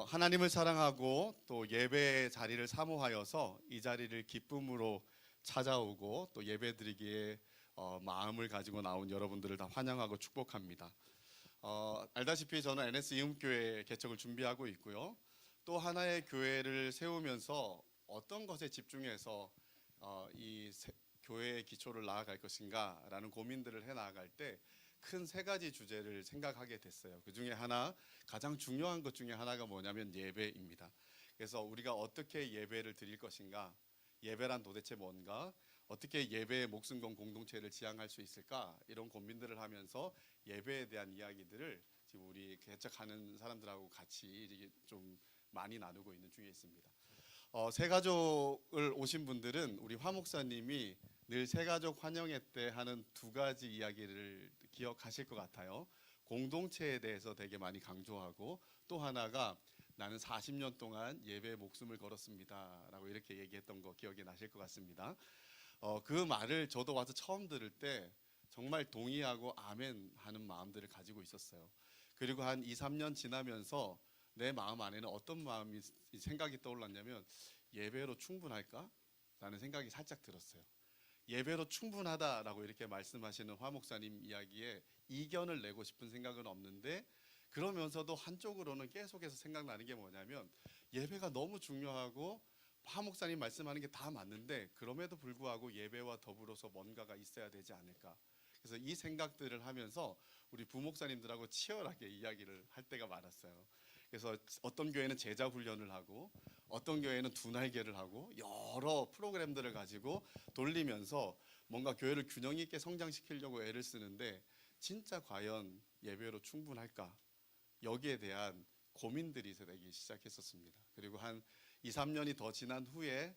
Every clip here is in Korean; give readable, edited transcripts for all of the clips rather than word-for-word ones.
하나님을 사랑하고 또 예배의 자리를 사모하여서 이 자리를 기쁨으로 찾아오고 또 예배드리기에 마음을 가지고 나온 여러분들을 다 환영하고 축복합니다. 알다시피 저는 NS 이음교회 개척을 준비하고 있고요. 또 하나의 교회를 세우면서 어떤 것에 집중해서 교회의 기초를 나아갈 것인가라는 고민들을 해 나아갈 때 큰 세 가지 주제를 생각하게 됐어요. 그 중에 하나, 가장 중요한 것 중에 하나가 뭐냐면 예배입니다. 그래서 우리가 어떻게 예배를 드릴 것인가, 예배란 도대체 뭔가, 어떻게 예배의 목숨 건 공동체를 지향할 수 있을까, 이런 고민들을 하면서 예배에 대한 이야기들을 지금 우리 개척하는 사람들하고 같이 좀 많이 나누고 있는 중에 있습니다. 새가족을 오신 분들은 우리 화 목사님이 늘 새가족 환영회 때 하는 두 가지 이야기를 기억하실 것 같아요. 공동체에 대해서 되게 많이 강조하고, 또 하나가 나는 40년 동안 예배에 목숨을 걸었습니다 라고 이렇게 얘기했던 거 기억이 나실 것 같습니다. 그 말을 저도 와서 처음 들을 때 정말 동의하고 아멘 하는 마음들을 가지고 있었어요. 그리고 한 2, 3년 지나면서 내 마음 안에는 어떤 마음이 생각이 떠올랐냐면, 예배로 충분할까? 라는 생각이 살짝 들었어요. 예배로 충분하다라고 이렇게 말씀하시는 화 목사님 이야기에 이견을 내고 싶은 생각은 없는데, 그러면서도 한쪽으로는 계속해서 생각나는 게 뭐냐면, 예배가 너무 중요하고 화 목사님 말씀하는 게 다 맞는데 그럼에도 불구하고 예배와 더불어서 뭔가가 있어야 되지 않을까. 그래서 이 생각들을 하면서 우리 부목사님들하고 치열하게 이야기를 할 때가 많았어요. 그래서 어떤 교회는 제자 훈련을 하고, 어떤 교회는 두 날개를 하고, 여러 프로그램들을 가지고 돌리면서 뭔가 교회를 균형 있게 성장시키려고 애를 쓰는데, 진짜 과연 예배로 충분할까? 여기에 대한 고민들이 되기 시작했었습니다. 그리고 한 2, 3년이 더 지난 후에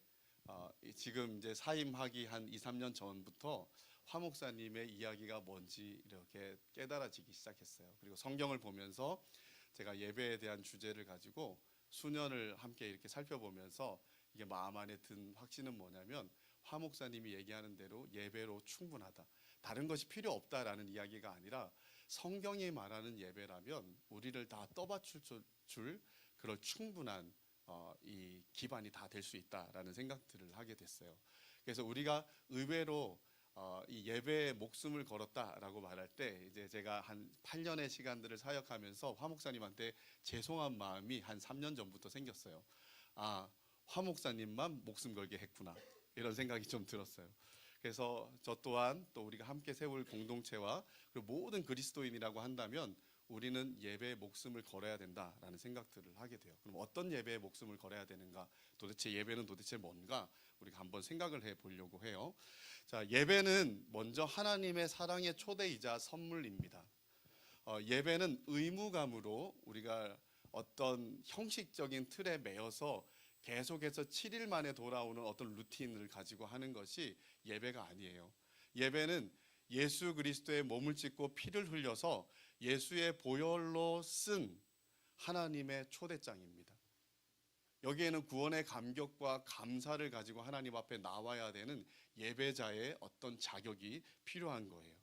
지금 이제 사임하기 한 2, 3년 전부터 화 목사님의 이야기가 뭔지 이렇게 깨달아지기 시작했어요. 그리고 성경을 보면서 제가 예배에 대한 주제를 가지고 수년을 함께 이렇게 살펴보면서 이게 마음 안에 든 확신은 뭐냐면, 화 목사님이 얘기하는 대로 예배로 충분하다, 다른 것이 필요 없다라는 이야기가 아니라 성경이 말하는 예배라면 우리를 다 떠받칠 줄 그럴 충분한 이 기반이 다 될 수 있다라는 생각들을 하게 됐어요. 그래서 우리가 의외로 이 예배에 목숨을 걸었다라고 말할 때, 이제 제가 한 8년의 시간들을 사역하면서 화 목사님한테 죄송한 마음이 한 3년 전부터 생겼어요. 화 목사님만 목숨 걸게 했구나, 이런 생각이 좀 들었어요. 그래서 저 또한 또 우리가 함께 세울 공동체와 그리고 모든 그리스도인이라고 한다면 우리는 예배에 목숨을 걸어야 된다라는 생각들을 하게 돼요. 그럼 어떤 예배에 목숨을 걸어야 되는가? 도대체 예배는 도대체 뭔가? 우리가 한번 생각을 해 보려고 해요. 자, 예배는 먼저 하나님의 사랑의 초대이자 선물입니다. 예배는 의무감으로 우리가 어떤 형식적인 틀에 매여서 계속해서 7일 만에 돌아오는 어떤 루틴을 가지고 하는 것이 예배가 아니에요. 예배는 예수 그리스도의 몸을 찢고 피를 흘려서 예수의 보혈로 쓴 하나님의 초대장입니다. 여기에는 구원의 감격과 감사를 가지고 하나님 앞에 나와야 되는 예배자의 어떤 자격이 필요한 거예요.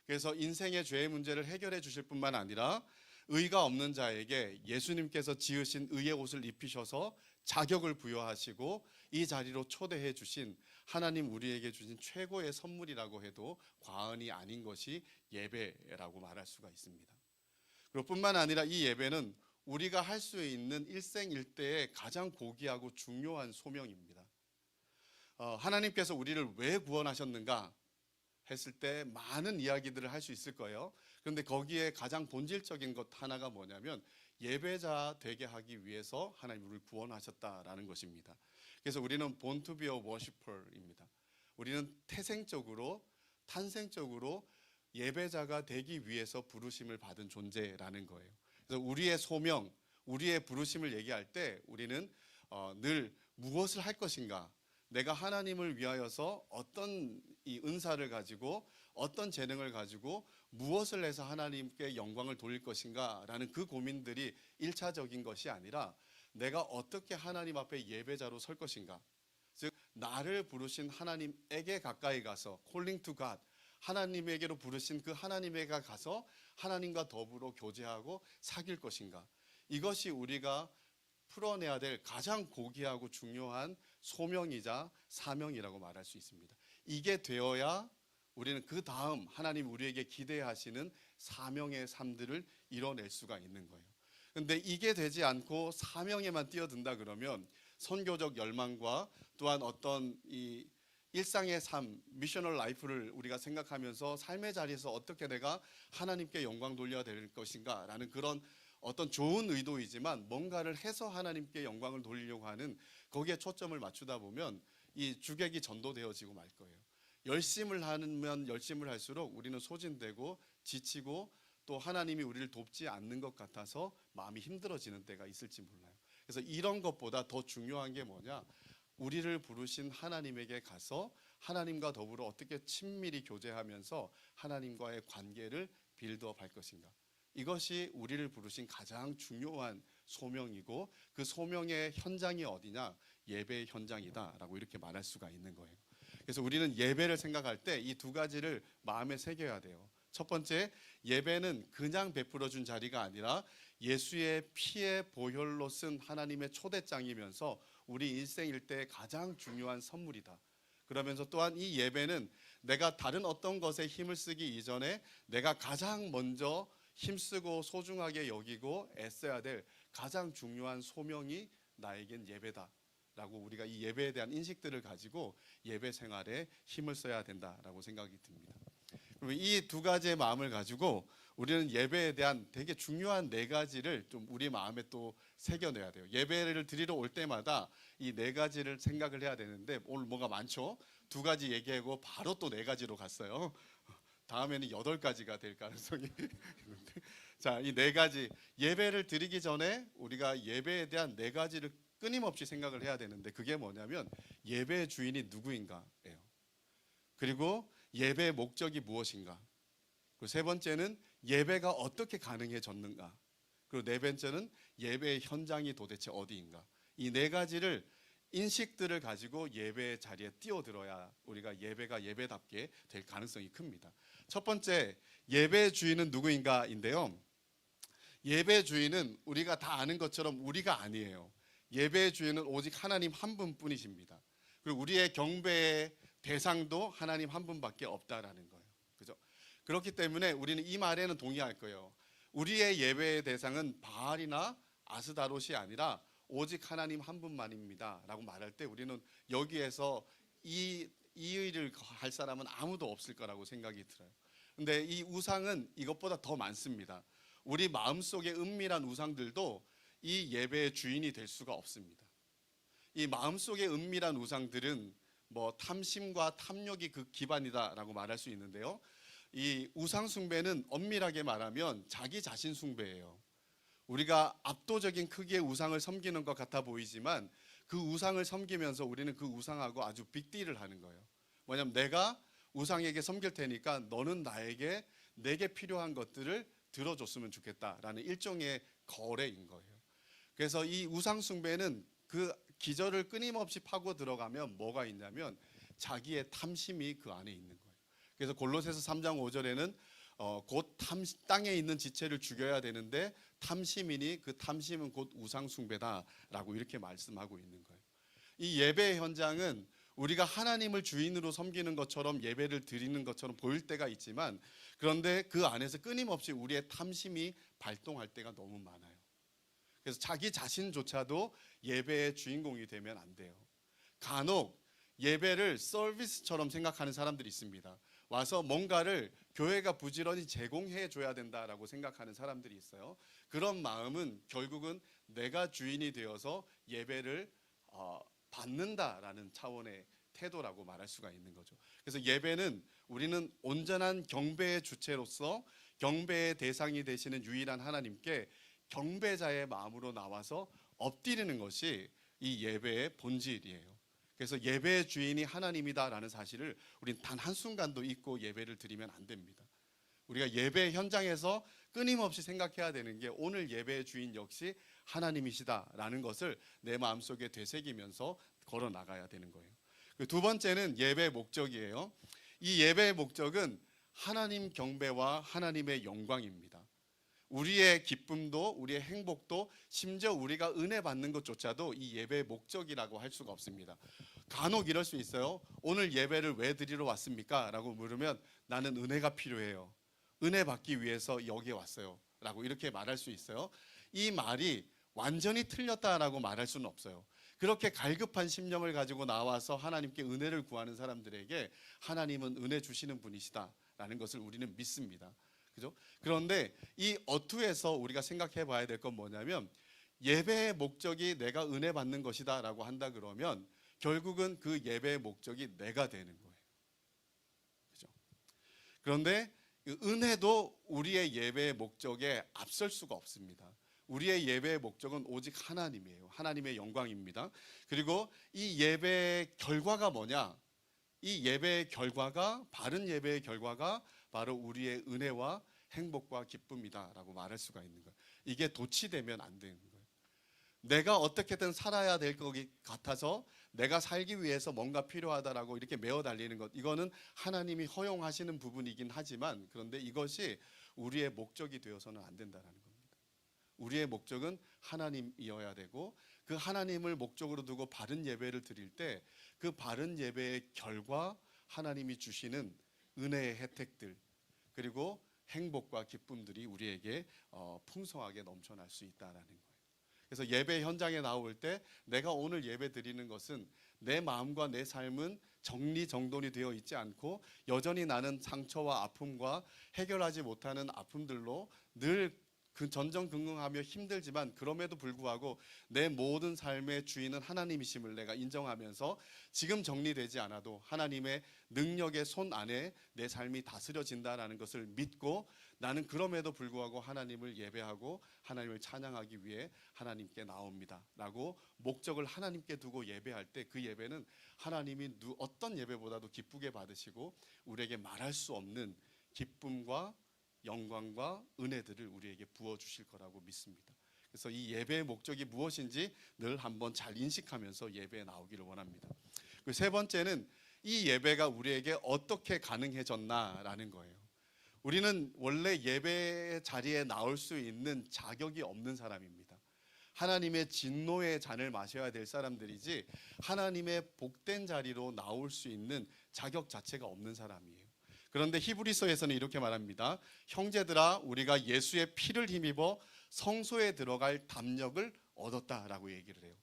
그래서 인생의 죄의 문제를 해결해 주실 뿐만 아니라 의가 없는 자에게 예수님께서 지으신 의의 옷을 입히셔서 자격을 부여하시고 이 자리로 초대해 주신 하나님 우리에게 주신 최고의 선물이라고 해도 과언이 아닌 것이 예배라고 말할 수가 있습니다. 그리고 뿐만 아니라 이 예배는 우리가 할 수 있는 일생일대의 가장 고귀하고 중요한 소명입니다. 하나님께서 우리를 왜 구원하셨는가 했을 때 많은 이야기들을 할 수 있을 거예요. 그런데 거기에 가장 본질적인 것 하나가 뭐냐면, 예배자 되게 하기 위해서 하나님 우리를 구원하셨다라는 것입니다. 그래서 우리는 born to be a worshiper입니다. 우리는 태생적으로 탄생적으로 예배자가 되기 위해서 부르심을 받은 존재라는 거예요. 그래서 우리의 소명, 우리의 부르심을 얘기할 때 우리는 늘 무엇을 할 것인가, 내가 하나님을 위하여서 어떤 이 은사를 가지고 어떤 재능을 가지고 무엇을 해서 하나님께 영광을 돌릴 것인가 라는 그 고민들이 1차적인 것이 아니라, 내가 어떻게 하나님 앞에 예배자로 설 것인가, 즉 나를 부르신 하나님에게 가까이 가서 calling to God, 하나님에게로 부르신 그 하나님에게 가서 하나님과 더불어 교제하고 사귈 것인가, 이것이 우리가 풀어내야 될 가장 고귀하고 중요한 소명이자 사명이라고 말할 수 있습니다. 이게 되어야 우리는 그 다음 하나님 우리에게 기대하시는 사명의 삶들을 이뤄낼 수가 있는 거예요. 근데 이게 되지 않고 사명에만 뛰어든다 그러면 선교적 열망과 또한 어떤 이 일상의 삶, 미셔널 라이프를 우리가 생각하면서 삶의 자리에서 어떻게 내가 하나님께 영광 돌려야 될 것인가 라는 그런 어떤 좋은 의도이지만 뭔가를 해서 하나님께 영광을 돌리려고 하는 거기에 초점을 맞추다 보면 이 주객이 전도되어지고 말 거예요. 열심을 하면 열심을 할수록 우리는 소진되고 지치고 또 하나님이 우리를 돕지 않는 것 같아서 마음이 힘들어지는 때가 있을지 몰라요. 그래서 이런 것보다 더 중요한 게 뭐냐? 우리를 부르신 하나님에게 가서 하나님과 더불어 어떻게 친밀히 교제하면서 하나님과의 관계를 빌드업 할 것인가. 이것이 우리를 부르신 가장 중요한 소명이고 그 소명의 현장이 어디냐? 예배의 현장이다라고 이렇게 말할 수가 있는 거예요. 그래서 우리는 예배를 생각할 때 이 두 가지를 마음에 새겨야 돼요. 첫 번째, 예배는 그냥 베풀어준 자리가 아니라 예수의 피의 보혈로 쓴 하나님의 초대장이면서 우리 인생일 때 가장 중요한 선물이다. 그러면서 또한 이 예배는 내가 다른 어떤 것에 힘을 쓰기 이전에 내가 가장 먼저 힘쓰고 소중하게 여기고 애써야 될 가장 중요한 소명이 나에겐 예배다 라고 우리가 이 예배에 대한 인식들을 가지고 예배 생활에 힘을 써야 된다라고 생각이 듭니다. 그리고 이 두 가지의 마음을 가지고 우리는 예배에 대한 되게 중요한 네 가지를 좀 우리 마음에 또 새겨내야 돼요. 예배를 드리러 올 때마다 이 네 가지를 생각을 해야 되는데 오늘 뭐가 많죠? 두 가지 얘기하고 바로 또 네 가지로 갔어요. 다음에는 8가지가 될 가능성이 있는데, 자, 이 네 가지 예배를 드리기 전에 우리가 예배에 대한 네 가지를 끊임없이 생각을 해야 되는데 그게 뭐냐면 예배의 주인이 누구인가예요. 그리고 예배의 목적이 무엇인가. 그리고 세 번째는 예배가 어떻게 가능해졌는가. 그리고 네 번째는 예배의 현장이 도대체 어디인가. 이 네 가지를 인식들을 가지고 예배의 자리에 뛰어들어야 우리가 예배가 예배답게 될 가능성이 큽니다. 첫 번째, 예배의 주인은 누구인가인데요. 예배의 주인은 우리가 다 아는 것처럼 우리가 아니에요. 예배의 주인은 오직 하나님 한 분뿐이십니다. 그리고 우리의 경배의 대상도 하나님 한 분밖에 없다라는 거예요. 그죠? 그렇기 때문에 우리는 이 말에는 동의할 거예요. 우리의 예배의 대상은 바알이나 아스다롯이 아니라 오직 하나님 한 분만입니다 라고 말할 때 우리는 여기에서 이 일을 할 사람은 아무도 없을 거라고 생각이 들어요. 근데 이 우상은 이것보다 더 많습니다. 우리 마음속에 은밀한 우상들도 이 예배의 주인이 될 수가 없습니다. 이 마음속에 은밀한 우상들은 뭐 탐심과 탐욕이 그 기반이다라고 말할 수 있는데요. 이 우상 숭배는 엄밀하게 말하면 자기 자신 숭배예요. 우리가 압도적인 크기의 우상을 섬기는 것 같아 보이지만 그 우상을 섬기면서 우리는 그 우상하고 아주 빅딜을 하는 거예요. 뭐냐면 내가 우상에게 섬길 테니까 너는 내게 필요한 것들을 들어줬으면 좋겠다라는 일종의 거래인 거예요. 그래서 이 우상 숭배는 그 기저를 끊임없이 파고 들어가면 뭐가 있냐면 자기의 탐심이 그 안에 있는 거예요. 그래서 골로새서 3장 5절에는 곧 땅에 있는 지체를 죽여야 되는데 탐심이니 그 탐심은 곧 우상 숭배다라고 이렇게 말씀하고 있는 거예요. 이 예배의 현장은 우리가 하나님을 주인으로 섬기는 것처럼 예배를 드리는 것처럼 보일 때가 있지만 그런데 그 안에서 끊임없이 우리의 탐심이 발동할 때가 너무 많아요. 그래서 자기 자신조차도 예배의 주인공이 되면 안 돼요. 간혹 예배를 서비스처럼 생각하는 사람들이 있습니다. 와서 뭔가를 교회가 부지런히 제공해 줘야 된다라고 생각하는 사람들이 있어요. 그런 마음은 결국은 내가 주인이 되어서 예배를 받는다라는 차원의 태도라고 말할 수가 있는 거죠. 그래서 예배는 우리는 온전한 경배의 주체로서 경배의 대상이 되시는 유일한 하나님께 경배자의 마음으로 나와서 엎드리는 것이 이 예배의 본질이에요. 그래서 예배의 주인이 하나님이다라는 사실을 우린 단 한순간도 잊고 예배를 드리면 안 됩니다. 우리가 예배 현장에서 끊임없이 생각해야 되는 게 오늘 예배의 주인 역시 하나님이시다라는 것을 내 마음속에 되새기면서 걸어 나가야 되는 거예요. 두 번째는 예배의 목적이에요. 이 예배의 목적은 하나님 경배와 하나님의 영광입니다. 우리의 기쁨도 우리의 행복도 심지어 우리가 은혜 받는 것조차도 이 예배의 목적이라고 할 수가 없습니다. 간혹 이럴 수 있어요. 오늘 예배를 왜 드리러 왔습니까? 라고 물으면 나는 은혜가 필요해요. 은혜 받기 위해서 여기에 왔어요. 라고 이렇게 말할 수 있어요. 이 말이 완전히 틀렸다라고 말할 수는 없어요. 그렇게 갈급한 심령을 가지고 나와서 하나님께 은혜를 구하는 사람들에게 하나님은 은혜 주시는 분이시다라는 것을 우리는 믿습니다. 그죠? 그런데 이 어투에서 우리가 생각해 봐야 될 건 뭐냐면 예배의 목적이 내가 은혜 받는 것이다라고 한다 그러면 결국은 그 예배의 목적이 내가 되는 거예요. 그죠? 그런데 은혜도 우리의 예배의 목적에 앞설 수가 없습니다. 우리의 예배의 목적은 오직 하나님이에요. 하나님의 영광입니다. 그리고 이 예배의 결과가 뭐냐? 이 예배의 결과가, 바른 예배의 결과가 바로 우리의 은혜와 행복과 기쁨이다라고 말할 수가 있는 거예요. 이게 도치되면 안 되는 거예요. 내가 어떻게든 살아야 될 것 같아서 내가 살기 위해서 뭔가 필요하다라고 이렇게 메어 달리는 것, 이거는 하나님이 허용하시는 부분이긴 하지만 그런데 이것이 우리의 목적이 되어서는 안 된다라는 겁니다. 우리의 목적은 하나님이어야 되고 그 하나님을 목적으로 두고 바른 예배를 드릴 때 그 바른 예배의 결과, 하나님이 주시는 은혜의 혜택들 그리고 행복과 기쁨들이 우리에게 풍성하게 넘쳐날 수 있다라는 거예요. 그래서 예배 현장에 나올 때 내가 오늘 예배 드리는 것은 내 마음과 내 삶은 정리정돈이 되어 있지 않고 여전히 나는 상처와 아픔과 해결하지 못하는 아픔들로 늘 전전긍긍하며 힘들지만 그럼에도 불구하고 내 모든 삶의 주인은 하나님이심을 내가 인정하면서 지금 정리되지 않아도 하나님의 능력의 손 안에 내 삶이 다스려진다라는 것을 믿고 나는 그럼에도 불구하고 하나님을 예배하고 하나님을 찬양하기 위해 하나님께 나옵니다 라고 목적을 하나님께 두고 예배할 때 그 예배는 하나님이 어떤 예배보다도 기쁘게 받으시고 우리에게 말할 수 없는 기쁨과 영광과 은혜들을 우리에게 부어주실 거라고 믿습니다. 그래서 이 예배의 목적이 무엇인지 늘 한번 잘 인식하면서 예배에 나오기를 원합니다. 그리고 세 번째는 이 예배가 우리에게 어떻게 가능해졌나라는 거예요. 우리는 원래 예배 자리에 나올 수 있는 자격이 없는 사람입니다. 하나님의 진노의 잔을 마셔야 될 사람들이지 하나님의 복된 자리로 나올 수 있는 자격 자체가 없는 사람이에요. 그런데 히브리서에서는 이렇게 말합니다. 형제들아 우리가 예수의 피를 힘입어 성소에 들어갈 담력을 얻었다라고 얘기를 해요.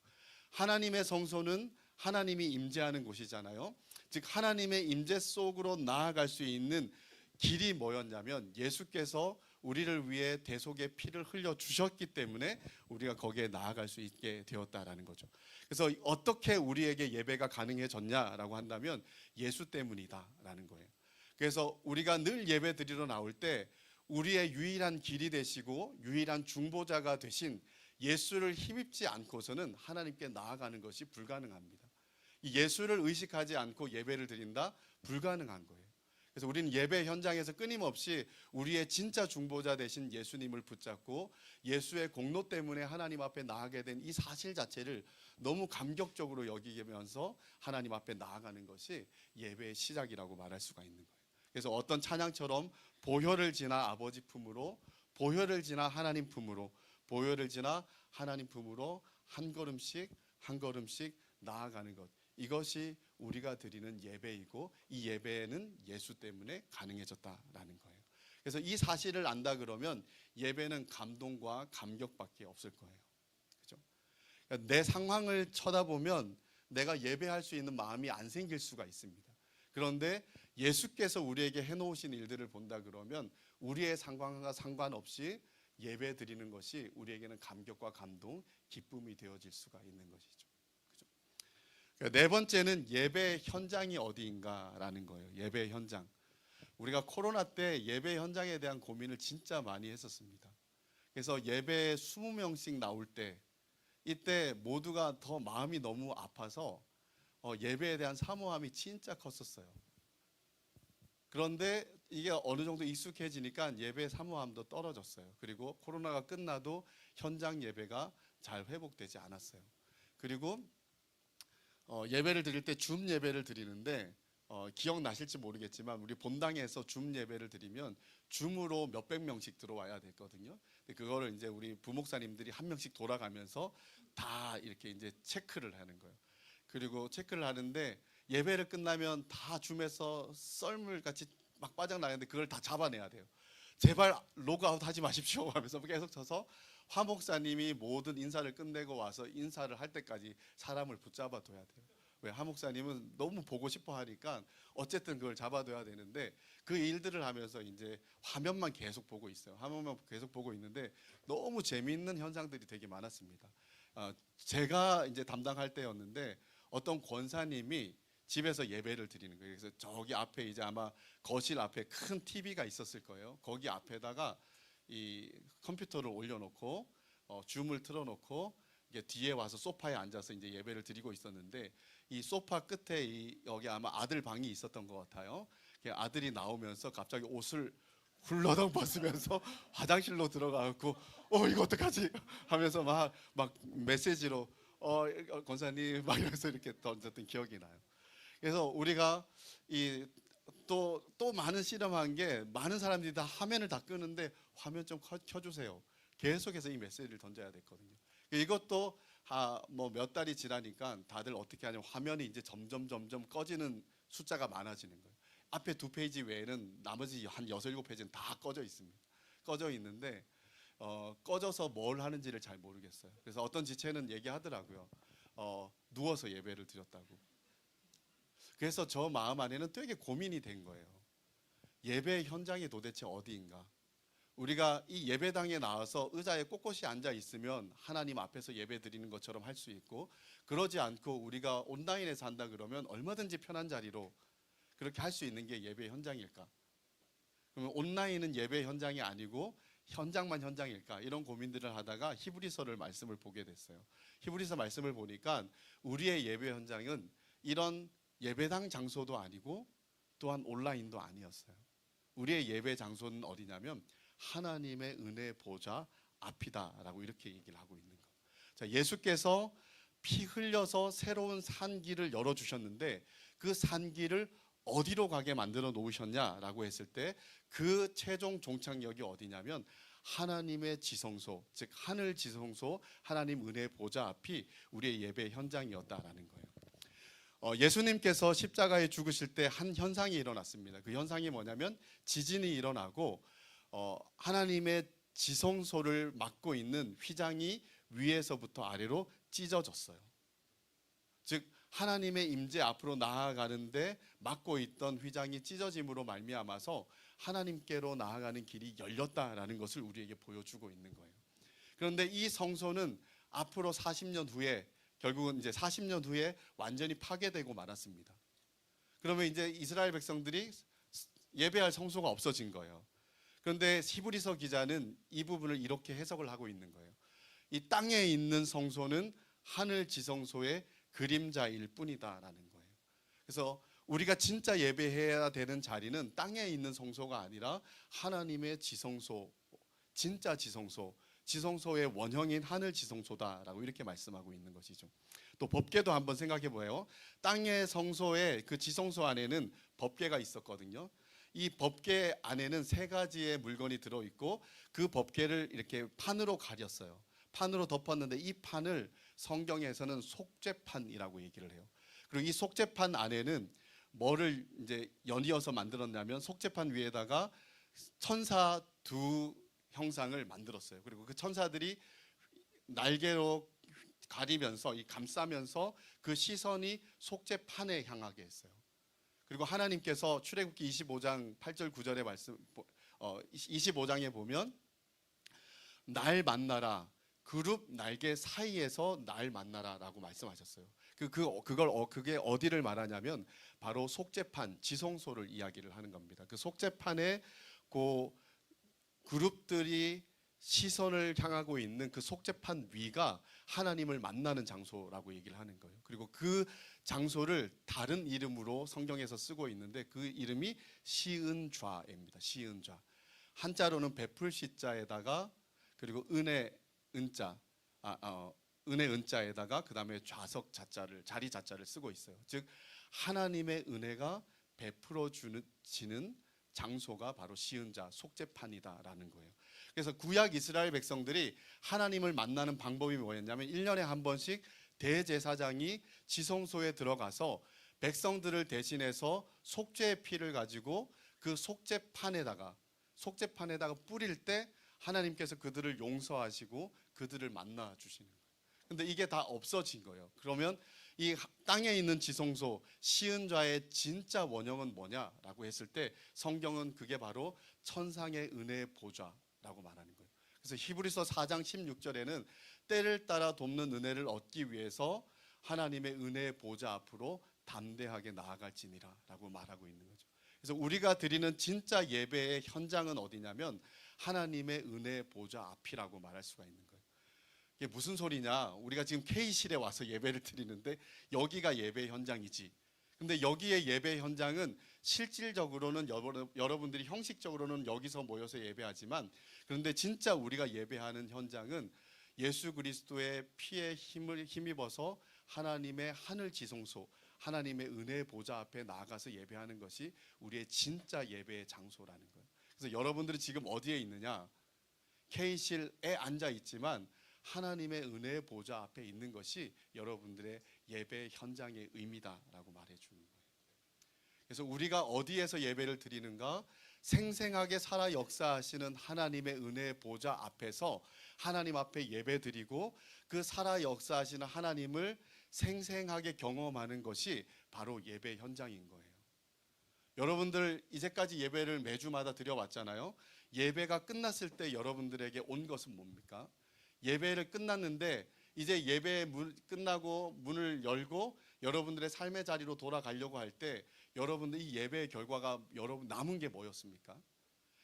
하나님의 성소는 하나님이 임재하는 곳이잖아요. 즉 하나님의 임재 속으로 나아갈 수 있는 길이 뭐였냐면 예수께서 우리를 위해 대속의 피를 흘려 주셨기 때문에 우리가 거기에 나아갈 수 있게 되었다라는 거죠. 그래서 어떻게 우리에게 예배가 가능해졌냐라고 한다면 예수 때문이다라는 거예요. 그래서 우리가 늘 예배 드리러 나올 때 우리의 유일한 길이 되시고 유일한 중보자가 되신 예수를 힘입지 않고서는 하나님께 나아가는 것이 불가능합니다. 이 예수를 의식하지 않고 예배를 드린다? 불가능한 거예요. 그래서 우리는 예배 현장에서 끊임없이 우리의 진짜 중보자 되신 예수님을 붙잡고 예수의 공로 때문에 하나님 앞에 나아가게 된 이 사실 자체를 너무 감격적으로 여기면서 하나님 앞에 나아가는 것이 예배의 시작이라고 말할 수가 있는 거예요. 그래서 어떤 찬양처럼 보혈을 지나 아버지 품으로, 보혈을 지나 하나님 품으로, 보혈을 지나 하나님 품으로 한 걸음씩 한 걸음씩 나아가는 것, 이것이 우리가 드리는 예배이고 이 예배는 예수 때문에 가능해졌다라는 거예요. 그래서 이 사실을 안다 그러면 예배는 감동과 감격밖에 없을 거예요. 그렇죠? 그러니까 내 상황을 쳐다보면 내가 예배할 수 있는 마음이 안 생길 수가 있습니다. 그런데 예수께서 우리에게 해놓으신 일들을 본다 그러면 우리의 상황과 상관없이 예배 드리는 것이 우리에게는 감격과 감동, 기쁨이 되어질 수가 있는 것이죠. 그죠? 그러니까 네 번째는 예배 현장이 어디인가라는 거예요. 예배 현장. 우리가 코로나 때 예배 현장에 대한 고민을 진짜 많이 했었습니다. 그래서 예배 20명씩 나올 때 이때 모두가 더 마음이 너무 아파서 예배에 대한 사모함이 진짜 컸었어요. 그런데 이게 어느 정도 익숙해지니까 예배 사모함도 떨어졌어요. 그리고 코로나가 끝나도 현장 예배가 잘 회복되지 않았어요. 그리고 예배를 드릴 때 줌 예배를 드리는데 기억나실지 모르겠지만 우리 본당에서 줌 예배를 드리면 줌으로 몇백 명씩 들어와야 됐거든요. 근데 그거를 이제 우리 부목사님들이 한 명씩 돌아가면서 다 이렇게 이제 체크를 하는 거예요. 그리고 체크를 하는데 예배를 끝나면 다 줌에서 썰물 같이 막 빠져나가는데 그걸 다 잡아내야 돼요. 제발 로그아웃 하지 마십시오 하면서 계속 쳐서 화 목사님이 모든 인사를 끝내고 와서 인사를 할 때까지 사람을 붙잡아 둬야 돼요. 왜? 하 목사님은 너무 보고 싶어 하니까 어쨌든 그걸 잡아둬야 되는데 그 일들을 하면서 이제 화면만 계속 보고 있어요. 화면만 계속 보고 있는데 너무 재미있는 현상들이 되게 많았습니다. 제가 이제 담당할 때였는데 어떤 권사님이 집에서 예배를 드리는 거예요. 그래서 저기 앞에 이제 아마 거실 앞에 큰 TV가 있었을 거예요. 거기 앞에다가 이 컴퓨터를 올려놓고 줌을 틀어놓고 이게 뒤에 와서 소파에 앉아서 이제 예배를 드리고 있었는데 이 소파 끝에 여기 아마 아들 방이 있었던 것 같아요. 아들이 나오면서 갑자기 옷을 훌러덩 벗으면서 화장실로 들어가고 이거 어떡하지 하면서 막 메시지로 권사님 막 이러면서 이렇게 던졌던 기억이 나요. 그래서 우리가 또 많은 실험한 게 많은 사람들이 다 화면을 다 끄는데 화면 좀 켜주세요. 계속해서 이 메시지를 던져야 됐거든요. 이것도 뭐 몇 달이 지나니까 다들 어떻게 하냐면 화면이 이제 점점 꺼지는 숫자가 많아지는 거예요. 앞에 2페이지 외에는 나머지 한 6, 7페이지는 다 꺼져 있습니다. 꺼져 있는데 꺼져서 뭘 하는지를 잘 모르겠어요. 그래서 어떤 지체는 얘기하더라고요. 누워서 예배를 드렸다고. 그래서 저 마음 안에는 되게 고민이 된 거예요. 예배 현장이 도대체 어디인가? 우리가 이 예배당에 나와서 의자에 꼿꼿이 앉아 있으면 하나님 앞에서 예배 드리는 것처럼 할 수 있고, 그러지 않고 우리가 온라인에서 한다 그러면 얼마든지 편한 자리로 그렇게 할 수 있는 게 예배 현장일까? 그러면 온라인은 예배 현장이 아니고 현장만 현장일까? 이런 고민들을 하다가 히브리서를 말씀을 보게 됐어요. 히브리서 말씀을 보니까 우리의 예배 현장은 이런 예배당 장소도 아니고 또한 온라인도 아니었어요. 우리의 예배 장소는 어디냐면 하나님의 은혜 보좌 앞이다라고 이렇게 얘기를 하고 있는 거. 자, 예수께서 피 흘려서 새로운 산길을 열어주셨는데 그 산길을 어디로 가게 만들어 놓으셨냐라고 했을 때 그 최종 종착역이 어디냐면 하나님의 지성소, 즉 하늘 지성소, 하나님 은혜 보좌 앞이 우리의 예배 현장이었다라는 거예요. 예수님께서 십자가에 죽으실 때 한 현상이 일어났습니다. 그 현상이 뭐냐면 지진이 일어나고 하나님의 지성소를 막고 있는 휘장이 위에서부터 아래로 찢어졌어요. 즉 하나님의 임재 앞으로 나아가는데 막고 있던 휘장이 찢어짐으로 말미암아서 하나님께로 나아가는 길이 열렸다라는 것을 우리에게 보여주고 있는 거예요. 그런데 이 성소는 앞으로 40년 후에 결국은 이제 40년 후에 완전히 파괴되고 말았습니다. 그러면 이제 이스라엘 백성들이 예배할 성소가 없어진 거예요. 그런데 히브리서 기자는 이 부분을 이렇게 해석을 하고 있는 거예요. 이 땅에 있는 성소는 하늘 지성소의 그림자일 뿐이다라는 거예요. 그래서 우리가 진짜 예배해야 되는 자리는 땅에 있는 성소가 아니라 하나님의 지성소, 진짜 지성소, 지성소의 원형인 하늘 지성소다라고 이렇게 말씀하고 있는 것이죠. 또 법궤도 한번 생각해 보아요. 땅의 성소의 그 지성소 안에는 법궤가 있었거든요. 이 법궤 안에는 3가지의 물건이 들어있고 그 법궤를 이렇게 판으로 가렸어요. 판으로 덮었는데 이 판을 성경에서는 속죄판이라고 얘기를 해요. 그리고 이 속죄판 안에는 뭐를 이제 연이어서 만들었냐면 속죄판 위에다가 천사 2 형상을 만들었어요. 그리고 그 천사들이 날개로 가리면서 감싸면서 그 시선이 속죄판에 향하게 했어요. 그리고 하나님께서 출애굽기 25장 8절 9절의 말씀 25장에 보면 날 만나라 그룹 날개 사이에서 날 만나라라고 말씀하셨어요. 그게 어디를 말하냐면 바로 속죄판 지성소를 이야기를 하는 겁니다. 그 속죄판에 그 그룹들이 시선을 향하고 있는 그 속죄판 위가 하나님을 만나는 장소라고 얘기를 하는 거예요. 그리고 그 장소를 다른 이름으로 성경에서 쓰고 있는데 그 이름이 시은좌입니다. 시은좌. 한자로는 베풀 시자에다가 그리고 은혜 은자 은혜 은자에다가 그 다음에 좌석 자자를 자리 자자를 쓰고 있어요. 즉 하나님의 은혜가 베풀어 주지는 장소가 바로 시은자 속죄판이다라는 거예요. 그래서 구약 이스라엘 백성들이 하나님을 만나는 방법이 뭐였냐면 1년에 한 번씩 대제사장이 지성소에 들어가서 백성들을 대신해서 속죄의 피를 가지고 그 속죄판에다가 뿌릴 때 하나님께서 그들을 용서하시고 그들을 만나 주시는 거예요. 근데 이게 다 없어진 거예요. 그러면 이 땅에 있는 지성소 시은자의 진짜 원형은 뭐냐라고 했을 때 성경은 그게 바로 천상의 은혜의 보좌라고 말하는 거예요. 그래서 히브리서 4장 16절에는 때를 따라 돕는 은혜를 얻기 위해서 하나님의 은혜의 보좌 앞으로 담대하게 나아갈지니라라고 말하고 있는 거죠. 그래서 우리가 드리는 진짜 예배의 현장은 어디냐면 하나님의 은혜의 보좌 앞이라고 말할 수가 있는 거예요. 이게 무슨 소리냐? 우리가 지금 K실에 와서 예배를 드리는데 여기가 예배 현장이지. 근데 여기의 예배 현장은 실질적으로는 여러분들이 형식적으로는 여기서 모여서 예배하지만 그런데 진짜 우리가 예배하는 현장은 예수 그리스도의 피에 힘입어서 하나님의 하늘 지성소, 하나님의 은혜의 보좌 앞에 나아가서 예배하는 것이 우리의 진짜 예배의 장소라는 거예요. 그래서 여러분들이 지금 어디에 있느냐? K실에 앉아 있지만 하나님의 은혜의 보좌 앞에 있는 것이 여러분들의 예배 현장의 의미다라고 말해주는 거예요. 그래서 우리가 어디에서 예배를 드리는가? 생생하게 살아 역사하시는 하나님의 은혜의 보좌 앞에서 하나님 앞에 예배 드리고 그 살아 역사하시는 하나님을 생생하게 경험하는 것이 바로 예배 현장인 거예요. 여러분들 이제까지 예배를 매주마다 드려왔잖아요. 예배가 끝났을 때 여러분들에게 온 것은 뭡니까? 예배를 끝났는데 이제 예배 끝나고 문을 열고 여러분들의 삶의 자리로 돌아가려고 할 때 여러분들 이 예배의 결과가 여러분 남은 게 뭐였습니까?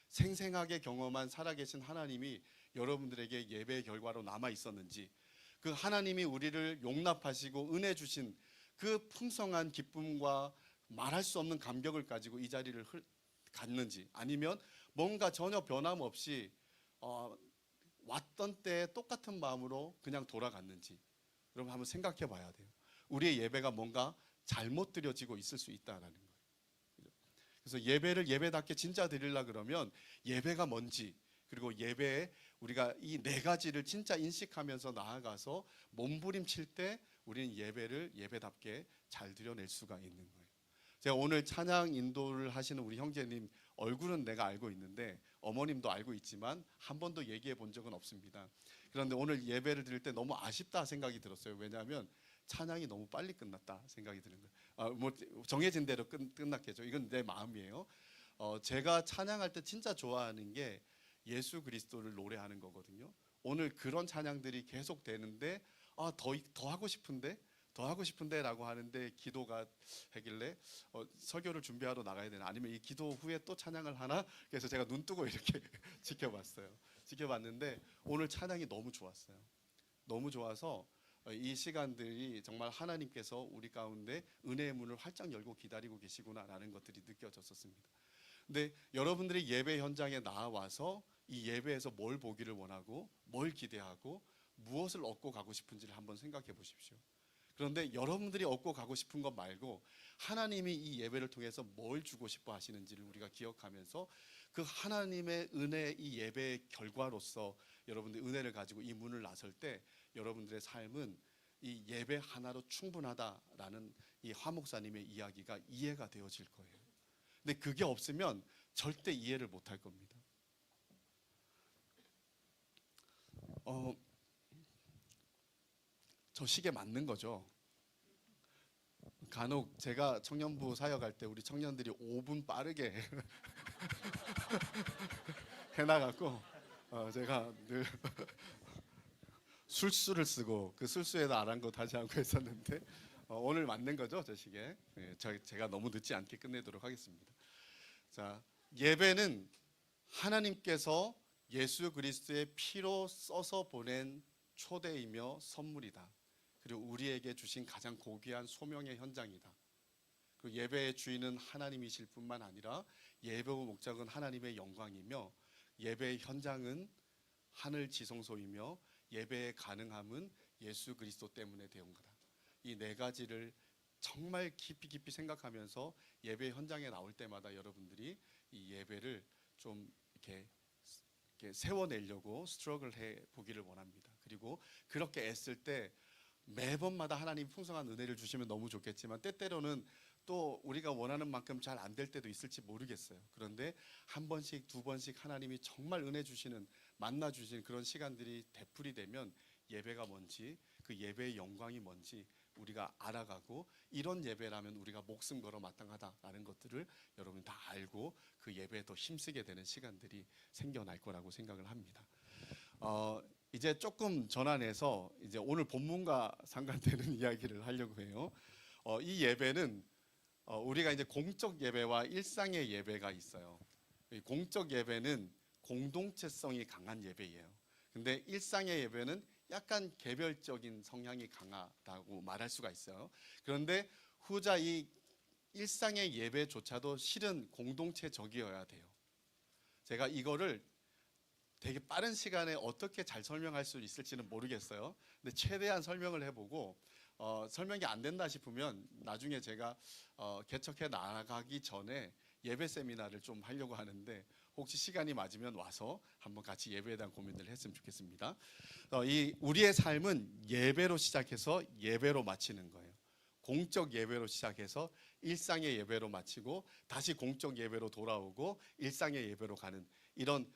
생생하게 경험한 살아계신 하나님이 여러분들에게 예배의 결과로 남아 있었는지, 그 하나님이 우리를 용납하시고 은혜 주신 그 풍성한 기쁨과 말할 수 없는 감격을 가지고 이 자리를 갔는지, 아니면 뭔가 전혀 변함없이 왔던 때 똑같은 마음으로 그냥 돌아갔는지 여러분 한번 생각해 봐야 돼요. 우리의 예배가 뭔가 잘못 드려지고 있을 수 있다라는 거예요. 그래서 예배를 예배답게 진짜 드리려 그러면 예배가 뭔지, 그리고 예배에 우리가 이 네 가지를 진짜 인식하면서 나아가서 몸부림칠 때 우리는 예배를 예배답게 잘 드려낼 수가 있는 거예요. 제가 오늘 찬양 인도를 하시는 우리 형제님 얼굴은 내가 알고 있는데 어머님도 알고 있지만 한 번도 얘기해 본 적은 없습니다. 그런데 오늘 예배를 드릴 때 너무 아쉽다 생각이 들었어요. 왜냐하면 찬양이 너무 빨리 끝났다 생각이 드는 거예요. 뭐 정해진 대로 끝났겠죠. 이건 내 마음이에요. 제가 찬양할 때 진짜 좋아하는 게 예수 그리스도를 노래하는 거거든요. 오늘 그런 찬양들이 계속 되는데 더 하고 싶은데 더 하고 싶은데라고 하는데 기도가 하길래 설교를 준비하러 나가야 되나, 아니면 이 기도 후에 또 찬양을 하나, 그래서 제가 눈 뜨고 이렇게 지켜봤는데 오늘 찬양이 너무 좋았어요. 너무 좋아서 이 시간들이 정말 하나님께서 우리 가운데 은혜의 문을 활짝 열고 기다리고 계시구나라는 것들이 느껴졌었습니다. 근데 여러분들이 예배 현장에 나와서 이 예배에서 뭘 보기를 원하고 뭘 기대하고 무엇을 얻고 가고 싶은지를 한번 생각해 보십시오. 그런데 여러분들이 얻고 가고 싶은 것 말고 하나님이 이 예배를 통해서 뭘 주고 싶어 하시는지를 우리가 기억하면서 그 하나님의 은혜, 이 예배의 결과로서 여러분들이 은혜를 가지고 이 문을 나설 때 여러분들의 삶은 이 예배 하나로 충분하다라는 이 화 목사님의 이야기가 이해가 되어질 거예요. 근데 그게 없으면 절대 이해를 못할 겁니다. 저 시계 맞는 거죠. 간혹 제가 청년부 사역할 때 우리 청년들이 5분 빠르게 해나갔고 제가 늘 술수를 쓰고 그 술수에다 아랑곳하지 않고 했었는데 오늘 맞는 거죠, 저 시계. 제가 너무 늦지 않게 끝내도록 하겠습니다. 자, 예배는 하나님께서 예수 그리스도의 피로 써서 보낸 초대이며 선물이다. 그리고 우리에게 주신 가장 고귀한 소명의 현장이다. 그 예배의 주인은 하나님이실 뿐만 아니라 예배의 목적은 하나님의 영광이며 예배의 현장은 하늘 지성소이며 예배의 가능함은 예수 그리스도 때문에 되온 거다. 이 네 가지를 정말 깊이 생각하면서 예배 현장에 나올 때마다 여러분들이 이 예배를 좀 이렇게 세워내려고 스트러글 해 보기를 원합니다. 그리고 그렇게 애쓸 때 매번마다 하나님 풍성한 은혜를 주시면 너무 좋겠지만 때때로는 또 우리가 원하는 만큼 잘 안 될 때도 있을지 모르겠어요. 그런데 한 번씩 두 번씩 하나님이 정말 은혜 주시는, 만나 주시는 그런 시간들이 되풀이 되면 예배가 뭔지, 그 예배의 영광이 뭔지 우리가 알아가고, 이런 예배라면 우리가 목숨 걸어 마땅하다라는 것들을 여러분 다 알고 그 예배에 더 힘쓰게 되는 시간들이 생겨날 거라고 생각을 합니다. 이제 조금 전환해서 이제 오늘 본문과 상관되는 이야기를 하려고 해요. 이 예배는 우리가 이제 공적 예배와 일상의 예배가 있어요. 공적 예배는 공동체성이 강한 예배예요. 근데 일상의 예배는 약간 개별적인 성향이 강하다고 말할 수가 있어요. 그런데 후자 이 일상의 예배조차도 실은 공동체적이어야 돼요. 제가 이거를 되게 빠른 시간에 어떻게 잘 설명할 수 있을지는 모르겠어요. 근데 최대한 설명을 해보고 설명이 안 된다 싶으면 나중에 제가 개척해 나가기 전에 예배 세미나를 좀 하려고 하는데, 혹시 시간이 맞으면 와서 한번 같이 예배에 대한 고민을 했으면 좋겠습니다. 이 우리의 삶은 예배로 시작해서 예배로 마치는 거예요. 공적 예배로 시작해서 일상의 예배로 마치고 다시 공적 예배로 돌아오고 일상의 예배로 가는, 이런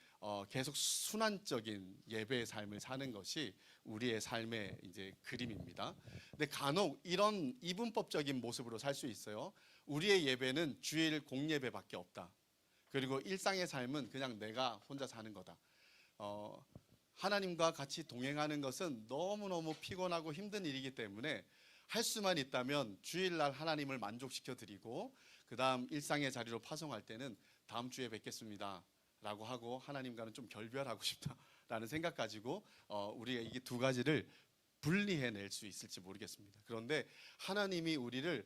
계속 순환적인 예배의 삶을 사는 것이 우리의 삶의 이제 그림입니다. 근데 간혹 이런 이분법적인 모습으로 살 수 있어요. 우리의 예배는 주일 공예배밖에 없다. 그리고 일상의 삶은 그냥 내가 혼자 사는 거다. 하나님과 같이 동행하는 것은 너무너무 피곤하고 힘든 일이기 때문에 할 수만 있다면 주일날 하나님을 만족시켜 드리고, 그 다음 일상의 자리로 파송할 때는 다음 주에 뵙겠습니다 라고 하고 하나님과는 좀 결별하고 싶다라는 생각 가지고 우리가 이게 두 가지를 분리해낼 수 있을지 모르겠습니다. 그런데 하나님이 우리를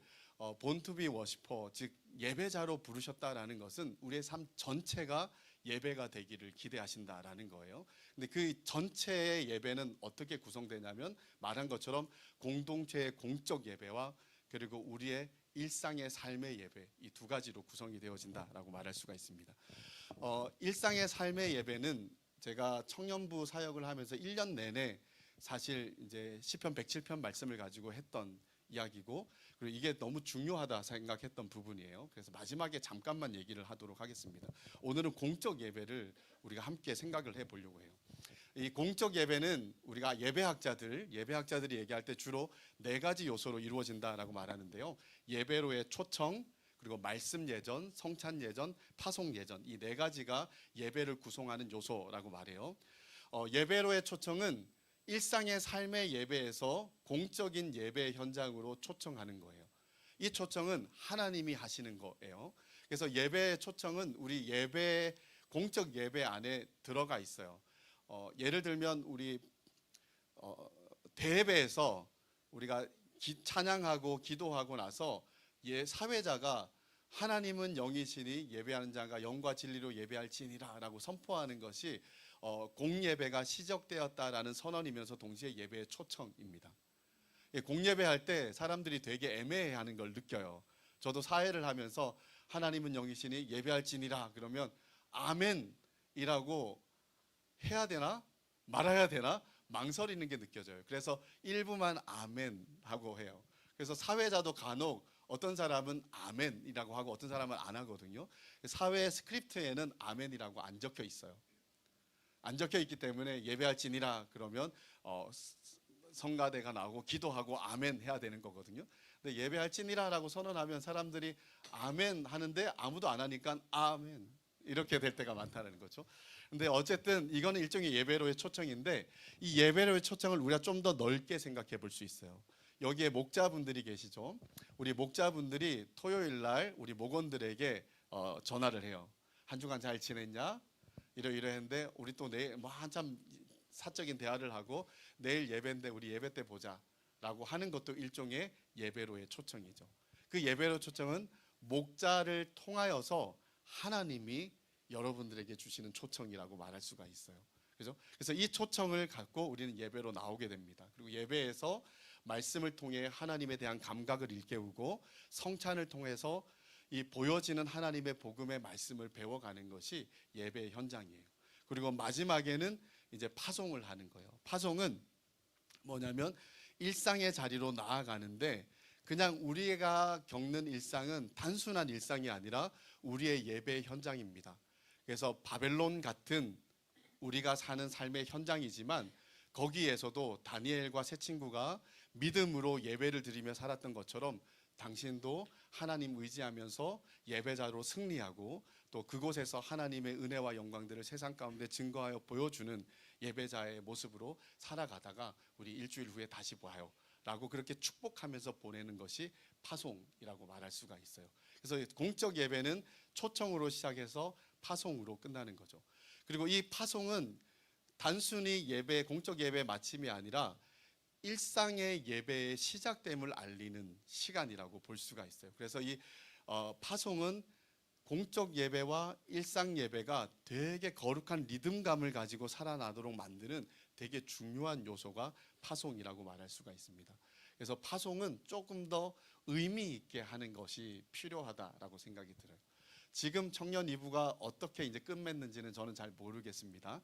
본투비 워시퍼, 즉 예배자로 부르셨다라는 것은 우리의 삶 전체가 예배가 되기를 기대하신다라는 거예요. 근데 그 전체의 예배는 어떻게 구성되냐면 말한 것처럼 공동체의 공적 예배와 그리고 우리의 일상의 삶의 예배, 이 두 가지로 구성이 되어진다라고 말할 수가 있습니다. 일상의 삶의 예배는 제가 청년부 사역을 하면서 1년 내내 사실 이제 시편 107편 말씀을 가지고 했던 이야기고, 그리고 이게 너무 중요하다 생각했던 부분이에요. 그래서 마지막에 잠깐만 얘기를 하도록 하겠습니다. 오늘은 공적 예배를 우리가 함께 생각을 해보려고 해요. 이 공적 예배는 우리가 예배학자들이 얘기할 때 주로 네 가지 요소로 이루어진다라고 말하는데요. 예배로의 초청, 그리고 말씀 예전, 성찬 예전, 파송 예전, 이 네 가지가 예배를 구성하는 요소라고 말해요. 예배로의 초청은 일상의 삶의 예배에서 공적인 예배 현장으로 초청하는 거예요. 이 초청은 하나님이 하시는 거예요. 그래서 예배의 초청은 우리 예배, 공적 예배 안에 들어가 있어요. 예를 들면 우리 대예배에서 우리가 찬양하고 기도하고 나서 사회자가 하나님은 영이시니 예배하는 자가 영과 진리로 예배할지니라 라고 선포하는 것이 공예배가 시작되었다라는 선언이면서 동시에 예배의 초청입니다. 공예배할 때 사람들이 되게 애매해하는 걸 느껴요. 저도 사회를 하면서 하나님은 영이시니 예배할지니라 그러면 아멘이라고 해야 되나 말아야 되나 망설이는 게 느껴져요. 그래서 일부만 아멘 하고 해요. 그래서 사회자도 간혹 어떤 사람은 아멘이라고 하고 어떤 사람은 안 하거든요. 사회 스크립트에는 아멘이라고 안 적혀 있어요. 안 적혀 있기 때문에 예배할지니라 그러면 성가대가 나오고 기도하고 아멘 해야 되는 거거든요. 근데 예배할지니라라고 선언하면 사람들이 아멘 하는데 아무도 안 하니까 아멘 이렇게 될 때가 많다는 거죠. 근데 어쨌든 이거는 일종의 예배로의 초청인데, 이 예배로의 초청을 우리가 좀 더 넓게 생각해 볼 수 있어요. 여기에 목자분들이 계시죠. 우리 목자분들이 토요일 날 우리 목원들에게 전화를 해요. 한 주간 잘 지냈냐? 이러이러했는데 우리 또 내일 뭐 한참 사적인 대화를 하고 내일 예배인데 우리 예배 때 보자라고 하는 것도 일종의 예배로의 초청이죠. 그 예배로 초청은 목자를 통하여서 하나님이 여러분들에게 주시는 초청이라고 말할 수가 있어요. 그죠? 그래서 이 초청을 갖고 우리는 예배로 나오게 됩니다. 그리고 예배에서 말씀을 통해 하나님에 대한 감각을 일깨우고 성찬을 통해서 이 보여지는 하나님의 복음의 말씀을 배워가는 것이 예배의 현장이에요. 그리고 마지막에는 이제 파송을 하는 거예요. 파송은 뭐냐면 일상의 자리로 나아가는데, 그냥 우리가 겪는 일상은 단순한 일상이 아니라 우리의 예배의 현장입니다. 그래서 바벨론 같은 우리가 사는 삶의 현장이지만 거기에서도 다니엘과 세 친구가 믿음으로 예배를 드리며 살았던 것처럼 당신도 하나님 의지하면서 예배자로 승리하고 또 그곳에서 하나님의 은혜와 영광들을 세상 가운데 증거하여 보여주는 예배자의 모습으로 살아가다가 우리 일주일 후에 다시 봐요 라고 그렇게 축복하면서 보내는 것이 파송이라고 말할 수가 있어요. 그래서 공적 예배는 초청으로 시작해서 파송으로 끝나는 거죠. 그리고 이 파송은 단순히 예배, 공적 예배 마침이 아니라 일상의 예배의 시작됨을 알리는 시간이라고 볼 수가 있어요. 그래서 이 파송은 공적 예배와 일상 예배가 되게 거룩한 리듬감을 가지고 살아나도록 만드는 되게 중요한 요소가 파송이라고 말할 수가 있습니다. 그래서 파송은 조금 더 의미 있게 하는 것이 필요하다라고 생각이 들어요. 지금 청년 이부가 어떻게 이제 끝맺는지는 저는 잘 모르겠습니다.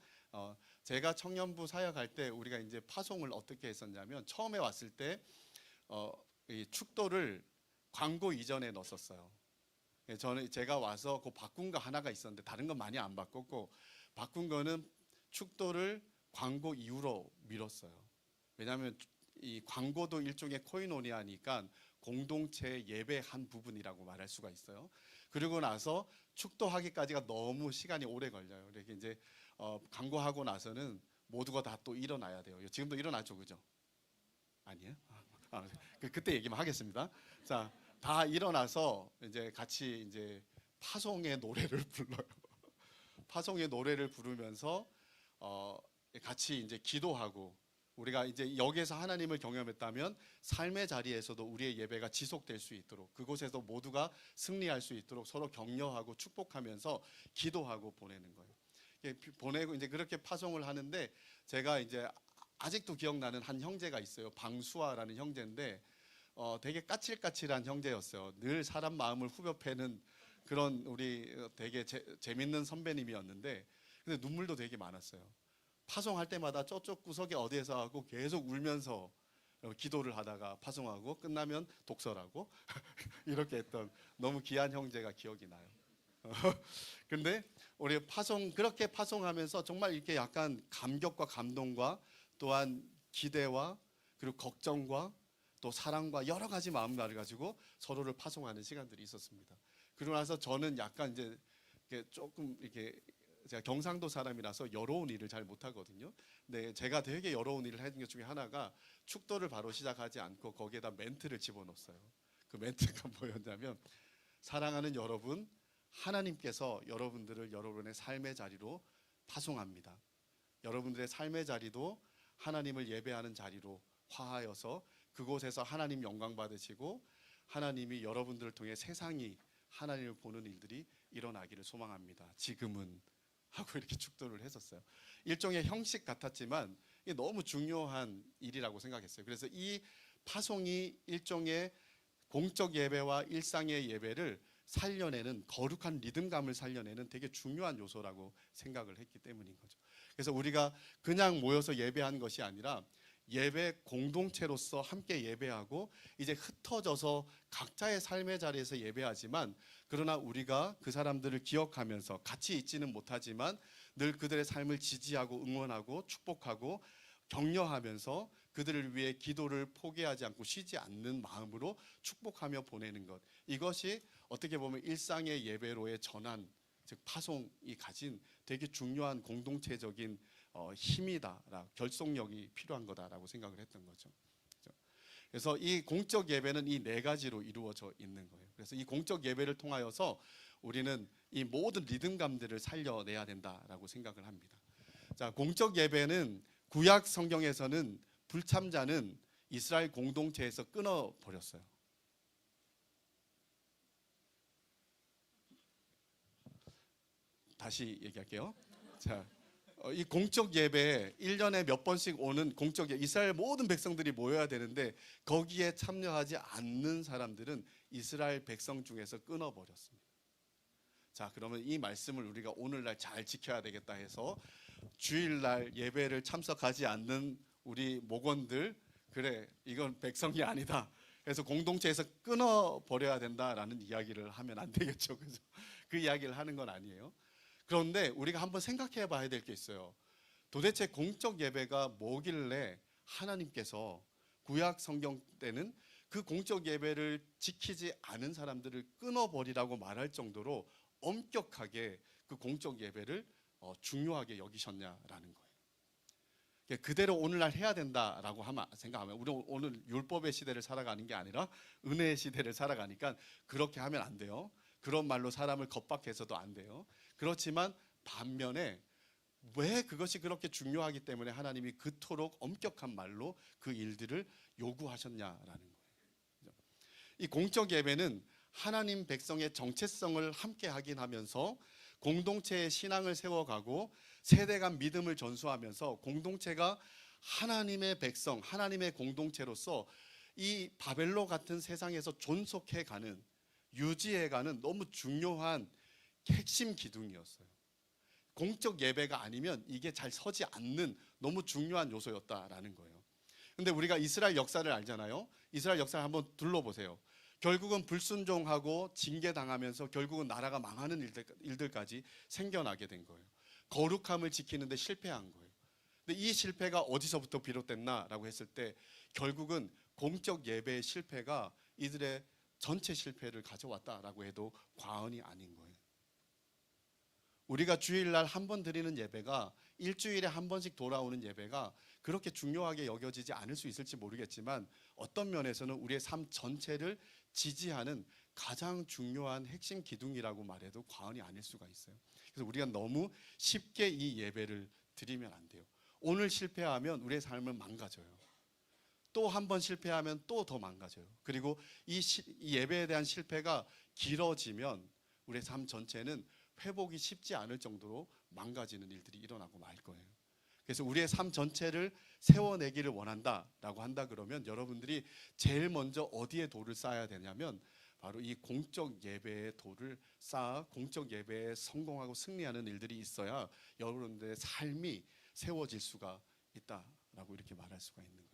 제가 청년부 사역할 때 우리가 이제 파송을 어떻게 했었냐면, 처음에 왔을 때 이 축도를 광고 이전에 넣었어요. 제가 와서 그 바꾼 거 하나가 있었는데 다른 건 많이 안 바꿨고, 바꾼 거는 축도를 광고 이후로 미뤘어요. 왜냐하면 이 광고도 일종의 코이노니아니까 공동체 예배 한 부분이라고 말할 수가 있어요. 그리고 나서 축도하기까지가 너무 시간이 오래 걸려요. 이렇게 이제 광고하고 나서는 모두가 다 또 일어나야 돼요. 지금도 일어나죠, 그죠? 아니에요? 그때 얘기만 하겠습니다. 자, 다 일어나서 이제 같이 이제 파송의 노래를 불러요. 파송의 노래를 부르면서 같이 이제 기도하고, 우리가 이제 여기에서 하나님을 경험했다면 삶의 자리에서도 우리의 예배가 지속될 수 있도록, 그곳에서 모두가 승리할 수 있도록 서로 격려하고 축복하면서 기도하고 보내는 거예요. 보내고 이제 그렇게 파송을 하는데, 제가 이제 아직도 기억나는 한 형제가 있어요. 방수아라는 형제인데 되게 까칠까칠한 형제였어요. 늘 사람 마음을 후벼 패는 그런 우리 되게 재밌는 선배님이었는데, 근데 눈물도 되게 많았어요. 파송할 때마다 저쪽 구석에 어디에서 하고 계속 울면서 기도를 하다가 파송하고 끝나면 독설하고 이렇게 했던 너무 귀한 형제가 기억이 나요. 근데 우리 그렇게 파송하면서 정말 이렇게 약간 감격과 감동과 또한 기대와 그리고 걱정과 또 사랑과 여러 가지 마음들을 가지고 서로를 파송하는 시간들이 있었습니다. 그러고 나서 저는 약간 이제 조금 이렇게, 제가 경상도 사람이라서 여로운 일을 잘 못하거든요. 근데 제가 되게 여로운 일을 했던 것 중에 하나가 축도를 바로 시작하지 않고 거기에다 멘트를 집어넣었어요. 그 멘트가 뭐였냐면, 사랑하는 여러분, 하나님께서 여러분들을 여러분의 삶의 자리로 파송합니다. 여러분들의 삶의 자리도 하나님을 예배하는 자리로 화하여서 그곳에서 하나님 영광 받으시고 하나님이 여러분들을 통해 세상이 하나님을 보는 일들이 일어나기를 소망합니다. 지금은 하고 이렇게 축도를 했었어요. 일종의 형식 같았지만 이게 너무 중요한 일이라고 생각했어요. 그래서 이 파송이 일종의 공적 예배와 일상의 예배를 살려내는, 거룩한 리듬감을 살려내는 되게 중요한 요소라고 생각을 했기 때문인 거죠. 그래서 우리가 그냥 모여서 예배하는 것이 아니라 예배 공동체로서 함께 예배하고 이제 흩어져서 각자의 삶의 자리에서 예배하지만, 그러나 우리가 그 사람들을 기억하면서 같이 있지는 못하지만 늘 그들의 삶을 지지하고 응원하고 축복하고 격려하면서 그들을 위해 기도를 포기하지 않고 쉬지 않는 마음으로 축복하며 보내는 것, 이것이 어떻게 보면 일상의 예배로의 전환, 즉 파송이 가진 되게 중요한 공동체적인 힘이다, 결속력이 필요한 거다라고 생각을 했던 거죠. 그래서 이 공적 예배는 이 네 가지로 이루어져 있는 거예요. 그래서 이 공적 예배를 통하여서 우리는 이 모든 리듬감들을 살려내야 된다라고 생각을 합니다. 자, 공적 예배는 구약 성경에서는 불참자는 이스라엘 공동체에서 끊어버렸어요. 다시 얘기할게요. 자, 이 공적 예배에 1년에 몇 번씩 오는 공적 예배, 이스라엘 모든 백성들이 모여야 되는데 거기에 참여하지 않는 사람들은 이스라엘 백성 중에서 끊어버렸습니다. 자, 그러면 이 말씀을 우리가 오늘날 잘 지켜야 되겠다 해서 주일날 예배를 참석하지 않는 우리 목원들, 그래 이건 백성이 아니다, 그래서 공동체에서 끊어버려야 된다라는 이야기를 하면 안 되겠죠. 그죠? 그 이야기를 하는 건 아니에요. 그런데 우리가 한번 생각해 봐야 될 게 있어요. 도대체 공적 예배가 뭐길래 하나님께서 구약 성경 때는 그 공적 예배를 지키지 않은 사람들을 끊어버리라고 말할 정도로 엄격하게 그 공적 예배를 중요하게 여기셨냐라는 거예요. 그대로 오늘날 해야 된다라고 생각하면 우리 오늘 율법의 시대를 살아가는 게 아니라 은혜의 시대를 살아가니까 그렇게 하면 안 돼요. 그런 말로 사람을 겁박해서도 안 돼요. 그렇지만 반면에 왜 그것이 그렇게 중요하기 때문에 하나님이 그토록 엄격한 말로 그 일들을 요구하셨냐라는 거예요. 이 공적 예배는 하나님 백성의 정체성을 함께 확인하면서 공동체의 신앙을 세워가고 세대 간 믿음을 전수하면서 공동체가 하나님의 백성, 하나님의 공동체로서 이 바벨로 같은 세상에서 존속해가는, 유지해가는 너무 중요한 핵심 기둥이었어요. 공적 예배가 아니면 이게 잘 서지 않는 너무 중요한 요소였다라는 거예요. 근데 우리가 이스라엘 역사를 알잖아요. 이스라엘 역사를 한번 둘러보세요. 결국은 불순종하고 징계당하면서 결국은 나라가 망하는 일들까지 생겨나게 된 거예요. 거룩함을 지키는데 실패한 거예요. 근데 이 실패가 어디서부터 비롯됐나라고 했을 때 결국은 공적 예배의 실패가 이들의 전체 실패를 가져왔다라고 해도 과언이 아닌 거예요. 우리가 주일날 한 번 드리는 예배가 일주일에 한 번씩 돌아오는 예배가 그렇게 중요하게 여겨지지 않을 수 있을지 모르겠지만 어떤 면에서는 우리의 삶 전체를 지지하는 가장 중요한 핵심 기둥이라고 말해도 과언이 아닐 수가 있어요. 그래서 우리가 너무 쉽게 이 예배를 드리면 안 돼요. 오늘 실패하면 우리의 삶은 망가져요. 또 한 번 실패하면 또 더 망가져요. 그리고 이 예배에 대한 실패가 길어지면 우리의 삶 전체는 회복이 쉽지 않을 정도로 망가지는 일들이 일어나고 말 거예요. 그래서 우리의 삶 전체를 세워내기를 원한다라고 한다 그러면 여러분들이 제일 먼저 어디에 돌을 쌓아야 되냐면 바로 이 공적 예배의 돌을 쌓아 공적 예배에 성공하고 승리하는 일들이 있어야 여러분들의 삶이 세워질 수가 있다라고 이렇게 말할 수가 있는 거예요.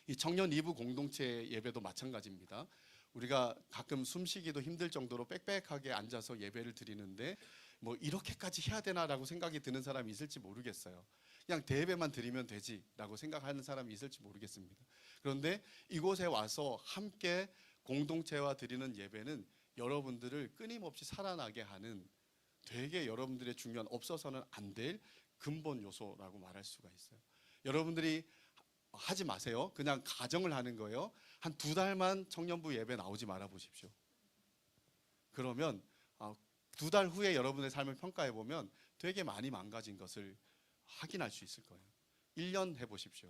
이 청년 2부 공동체 예배도 마찬가지입니다. 우리가 가끔 숨쉬기도 힘들 정도로 빽빽하게 앉아서 예배를 드리는데 뭐 이렇게까지 해야 되나라고 생각이 드는 사람이 있을지 모르겠어요. 그냥 대예배만 드리면 되지라고 생각하는 사람이 있을지 모르겠습니다. 그런데 이곳에 와서 함께 공동체와 드리는 예배는 여러분들을 끊임없이 살아나게 하는 되게 여러분들의 중요한 없어서는 안 될 근본 요소라고 말할 수가 있어요. 여러분들이 하지 마세요. 그냥 가정을 하는 거예요. 한 2달만 청년부 예배 나오지 말아 보십시오. 그러면 2달 후에 여러분의 삶을 평가해 보면 되게 많이 망가진 것을 확인할 수 있을 거예요. 1년 해보십시오.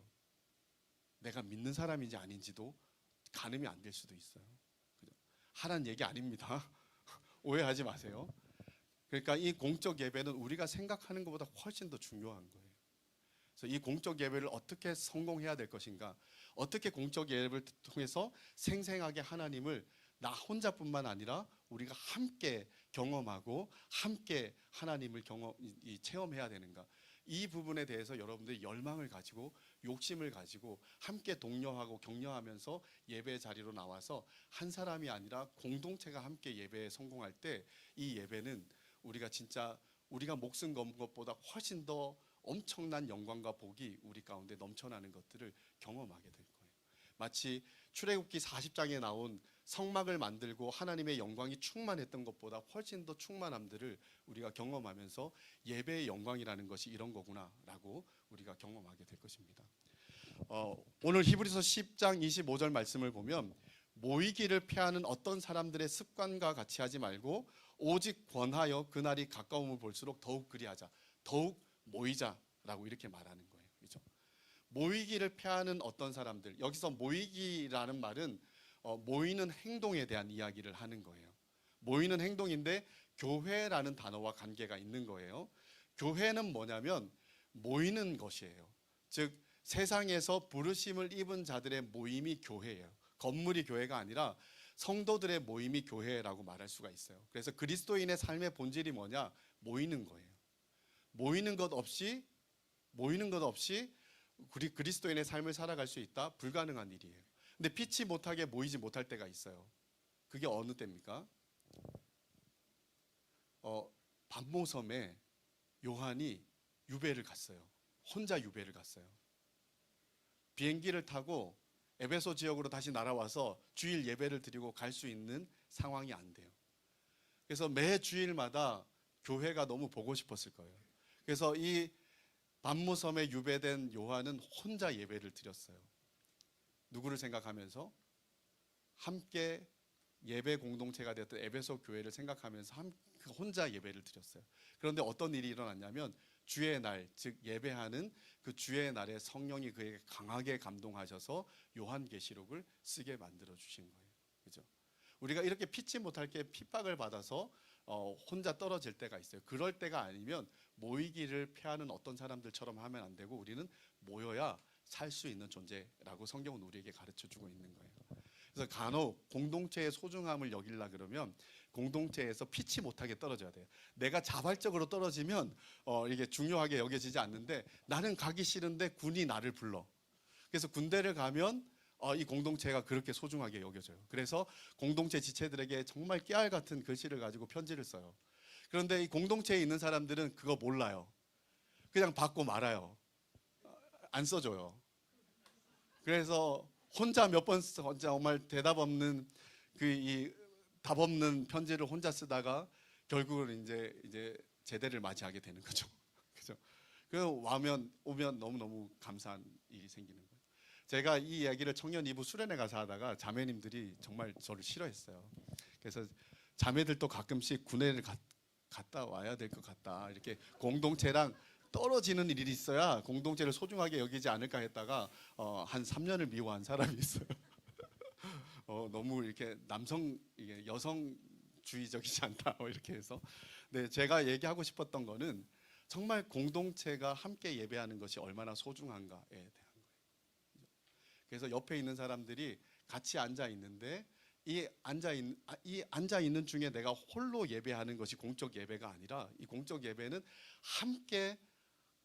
내가 믿는 사람인지 아닌지도 가늠이 안 될 수도 있어요. 하라는 얘기 아닙니다. 오해하지 마세요. 그러니까 이 공적 예배는 우리가 생각하는 것보다 훨씬 더 중요한 거예요. 그래서 이 공적 예배를 어떻게 성공해야 될 것인가, 어떻게 공적 예배를 통해서 생생하게 하나님을 나 혼자뿐만 아니라 우리가 함께 경험하고 함께 하나님을 체험해야 되는가, 이 부분에 대해서 여러분들이 열망을 가지고 욕심을 가지고 함께 독려하고 격려하면서 예배 자리로 나와서 한 사람이 아니라 공동체가 함께 예배에 성공할 때 이 예배는 우리가 진짜 우리가 목숨 건 것보다 훨씬 더 엄청난 영광과 복이 우리 가운데 넘쳐나는 것들을 경험하게 될 거예요. 마치 출애굽기 40장에 나온 성막을 만들고 하나님의 영광이 충만했던 것보다 훨씬 더 충만함들을 우리가 경험하면서 예배의 영광이라는 것이 이런 거구나라고 우리가 경험하게 될 것입니다. 오늘 히브리서 10장 25절 말씀을 보면 모이기를 피하는 어떤 사람들의 습관과 같이 하지 말고 오직 권하여 그날이 가까움을 볼수록 더욱 그리하자, 더욱 모이자라고 이렇게 말하는 거예요. 그렇죠? 모이기를 피하는 어떤 사람들, 여기서 모이기라는 말은 모이는 행동에 대한 이야기를 하는 거예요. 모이는 행동인데 교회라는 단어와 관계가 있는 거예요. 교회는 뭐냐면 모이는 것이에요. 즉 세상에서 부르심을 입은 자들의 모임이 교회예요. 건물이 교회가 아니라 성도들의 모임이 교회라고 말할 수가 있어요. 그래서 그리스도인의 삶의 본질이 뭐냐? 모이는 거예요. 모이는 것 없이 우리 그리스도인의 삶을 살아갈 수 있다? 불가능한 일이에요. 근데 피치 못하게 모이지 못할 때가 있어요. 그게 어느 때입니까? 반모섬에 요한이 유배를 갔어요. 혼자 유배를 갔어요. 비행기를 타고 에베소 지역으로 다시 날아와서 주일 예배를 드리고 갈 수 있는 상황이 안 돼요. 그래서 매 주일마다 교회가 너무 보고 싶었을 거예요. 그래서 이 반모섬에 유배된 요한은 혼자 예배를 드렸어요. 누구를 생각하면서? 함께 예배 공동체가 되었던 에베소 교회를 생각하면서 혼자 예배를 드렸어요. 그런데 어떤 일이 일어났냐면 주의 날, 즉 예배하는 그 주의 날에 성령이 그에게 강하게 감동하셔서 요한계시록을 쓰게 만들어 주신 거예요. 그죠? 우리가 이렇게 피치 못할 게 핍박을 받아서 혼자 떨어질 때가 있어요. 그럴 때가 아니면 모이기를 피하는 어떤 사람들처럼 하면 안 되고 우리는 모여야 살 수 있는 존재라고 성경은 우리에게 가르쳐 주고 있는 거예요. 그래서 간혹 공동체의 소중함을 여기려 그러면 공동체에서 피치 못하게 떨어져야 돼요. 내가 자발적으로 떨어지면 이게 중요하게 여겨지지 않는데 나는 가기 싫은데 군이 나를 불러. 그래서 군대를 가면 이 공동체가 그렇게 소중하게 여겨져요. 그래서 공동체 지체들에게 정말 깨알 같은 글씨를 가지고 편지를 써요. 그런데 이 공동체에 있는 사람들은 그거 몰라요. 그냥 받고 말아요. 안 써줘요. 그래서 혼자 몇 번 정말 대답 없는 답 없는 편지를 혼자 쓰다가 결국은 이제 제대를 맞이하게 되는 거죠. 그죠? 그 오면 너무 감사한 일이 생기는 거예요. 제가 이 이야기를 청년 2부 수련회 가서 하다가 자매님들이 정말 저를 싫어했어요. 그래서 자매들도 가끔씩 군대를 갔다 와야 될 것 같다. 이렇게 공동체랑 떨어지는 일이 있어야 공동체를 소중하게 여기지 않을까 했다가 한 3년을 미워한 사람이 있어요. 너무 이렇게 이게 여성주의적이지 않다 이렇게 해서. 네, 제가 얘기하고 싶었던 거는 정말 공동체가 함께 예배하는 것이 얼마나 소중한가에 대한 거예요. 그래서 옆에 있는 사람들이 같이 앉아 있는데 이 앉아 있는 중에 내가 홀로 예배하는 것이 공적 예배가 아니라 이 공적 예배는 함께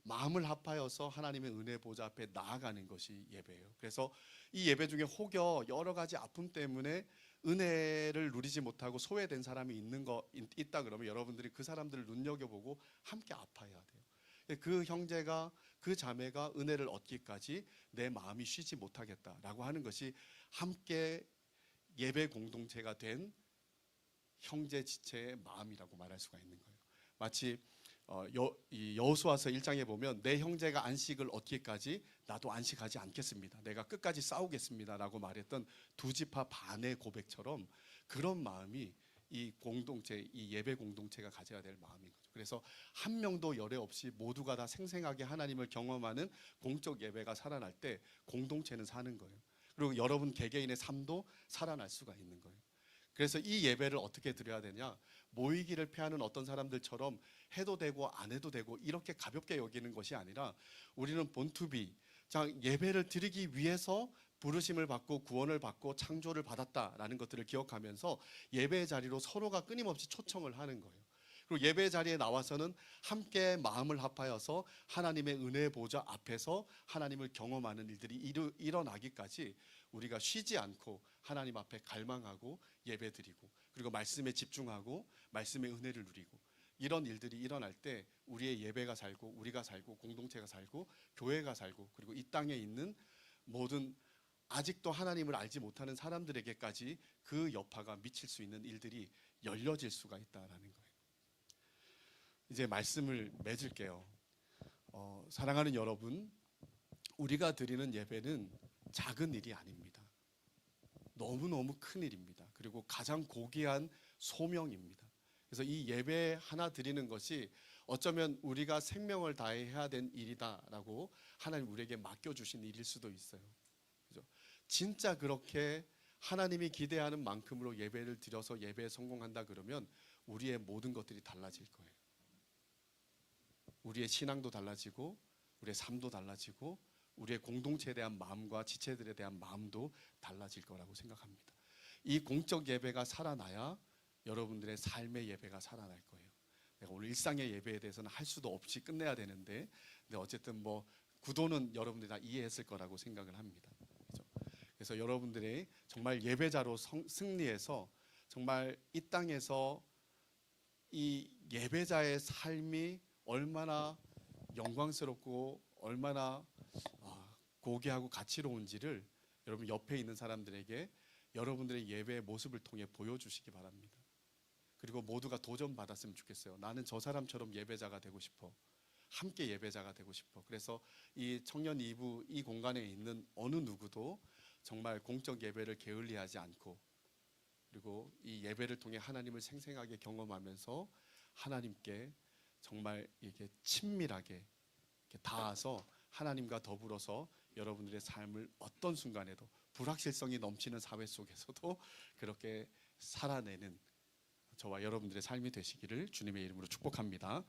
마음을 합하여서 하나님의 은혜 보좌 앞에 나아가는 것이 예배예요. 그래서 이 예배 중에 혹여 여러 가지 아픔 때문에 은혜를 누리지 못하고 소외된 사람이 있다 그러면 여러분들이 그 사람들을 눈여겨보고 함께 아파해야 돼요. 그 형제가 그 자매가 은혜를 얻기까지 내 마음이 쉬지 못하겠다라고 하는 것이 함께 예배 공동체가 된 형제 지체의 마음이라고 말할 수가 있는 거예요. 마치 여호수아서 1장에 보면 내 형제가 안식을 얻기까지 나도 안식하지 않겠습니다. 내가 끝까지 싸우겠습니다라고 말했던 두 지파 반의 고백처럼 그런 마음이 이 공동체, 이 예배 공동체가 가져야 될 마음인 거죠. 그래서 한 명도 열애 없이 모두가 다 생생하게 하나님을 경험하는 공적 예배가 살아날 때 공동체는 사는 거예요. 그리고 여러분 개개인의 삶도 살아날 수가 있는 거예요. 그래서 이 예배를 어떻게 드려야 되냐? 모이기를 피하는 어떤 사람들처럼 해도 되고 안 해도 되고 이렇게 가볍게 여기는 것이 아니라 우리는 본투비, 예배를 드리기 위해서 부르심을 받고 구원을 받고 창조를 받았다라는 것들을 기억하면서 예배의 자리로 서로가 끊임없이 초청을 하는 거예요. 그리고 예배의 자리에 나와서는 함께 마음을 합하여서 하나님의 은혜 보좌 앞에서 하나님을 경험하는 일들이 일어나기까지 우리가 쉬지 않고 하나님 앞에 갈망하고 예배드리고 그리고 말씀에 집중하고 말씀의 은혜를 누리고 이런 일들이 일어날 때 우리의 예배가 살고 우리가 살고 공동체가 살고 교회가 살고 그리고 이 땅에 있는 모든 아직도 하나님을 알지 못하는 사람들에게까지 그 여파가 미칠 수 있는 일들이 열려질 수가 있다라는 거예요. 이제 말씀을 맺을게요. 사랑하는 여러분, 우리가 드리는 예배는 작은 일이 아닙니다. 너무너무 큰 일입니다. 그리고 가장 고귀한 소명입니다. 그래서 이 예배 하나 드리는 것이 어쩌면 우리가 생명을 다해야 된 일이다라고 하나님 우리에게 맡겨주신 일일 수도 있어요. 그죠? 진짜 그렇게 하나님이 기대하는 만큼으로 예배를 드려서 예배에 성공한다 그러면 우리의 모든 것들이 달라질 거예요. 우리의 신앙도 달라지고 우리의 삶도 달라지고 우리의 공동체에 대한 마음과 지체들에 대한 마음도 달라질 거라고 생각합니다. 이 공적 예배가 살아나야 여러분들의 삶의 예배가 살아날 거예요. 내가 오늘 일상의 예배에 대해서는 할 수도 없이 끝내야 되는데, 근데 어쨌든 뭐 구도는 여러분들이 다 이해했을 거라고 생각을 합니다. 그렇죠? 그래서 여러분들이 정말 예배자로 승리해서 정말 이 땅에서 이 예배자의 삶이 얼마나 영광스럽고 얼마나 고귀하고 가치로운지를 여러분 옆에 있는 사람들에게 여러분들의 예배의 모습을 통해 보여주시기 바랍니다. 그리고 모두가 도전받았으면 좋겠어요. 나는 저 사람처럼 예배자가 되고 싶어. 함께 예배자가 되고 싶어. 그래서 이 청년 2부 이 공간에 있는 어느 누구도 정말 공적 예배를 게을리하지 않고, 그리고 이 예배를 통해 하나님을 생생하게 경험하면서 하나님께 정말 이렇게 친밀하게 이렇게 닿아서 하나님과 더불어서 여러분들의 삶을 어떤 순간에도 불확실성이 넘치는 사회 속에서도 그렇게 살아내는 저와 여러분들의 삶이 되시기를 주님의 이름으로 축복합니다.